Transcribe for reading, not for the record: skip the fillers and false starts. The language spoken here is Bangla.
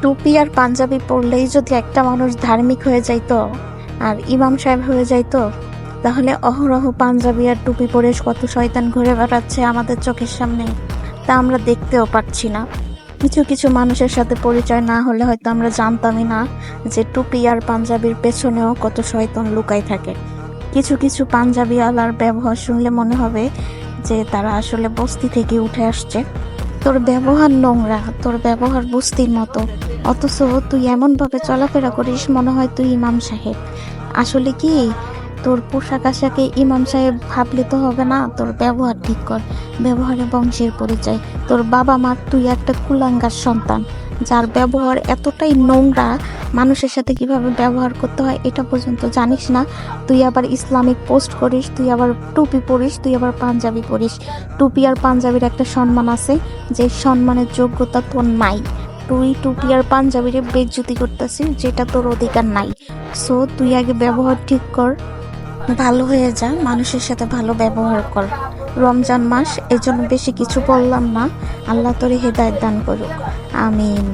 টুপি আর পাঞ্জাবি পরলেই যদি একটা মানুষ ধার্মিক হয়ে যাইতো আর ইমাম সাহেব হয়ে যাইতো, তাহলে অহরহ পাঞ্জাবি আর টুপি পরে কত শয়তান ঘুরে বেড়াচ্ছে আমাদের চোখের সামনে, তা আমরা দেখতেও পাচ্ছি না। কিছু কিছু মানুষের সাথে পরিচয় না হলে হয়তো আমরা জানতামই না যে টুপি আর পাঞ্জাবির পেছনেও কত শয়তান লুকাই থাকে। কিছু কিছু পাঞ্জাবিওয়ালার ব্যবহার শুনলে মনে হবে যে তারা আসলে বস্তি থেকে উঠে আসছে। তোর ব্যবহার নোংরা, তোর ব্যবহার বস্তির মতো, অথচ তুই এমনভাবে চলাফেরা করিস মনে হয় তুই ইমাম সাহেব। আসলে কি, তোর পোশাক আশাকে ইমাম সাহেব ভাবলে তো হবে না, তোর ব্যবহার ঠিক কর। ব্যবহারে বংশের পরিচয়। তোর বাবা মা, তুই একটা কুলাঙ্গার সন্তান যার ব্যবহার এতটাই নোংরা, মানুষের সাথে কিভাবে ব্যবহার করতে হয় এটা পর্যন্ত জানিস না। তুই আবার ইসলামিক পোস্ট করিস, তুই আবার টুপি পরিস, তুই আবার পাঞ্জাবি পরিস। টুপি আর পাঞ্জাবির একটা সম্মান আছে, যে সম্মানের যোগ্যতা তোর নাই। তুই টুপি আর পাঞ্জাবিরে বেইজ্জতি করতেছিস, যেটা তোর অধিকার নাই। সো তুই আগে ব্যবহার ঠিক কর, ভালো হয়ে যা, মানুষের সাথে ভালো ব্যবহার কর। রমজান মাস, এজন্য বেশি কিছু বললাম না। আল্লাহ তোরে হেদায়েত দান করুক, আমিন।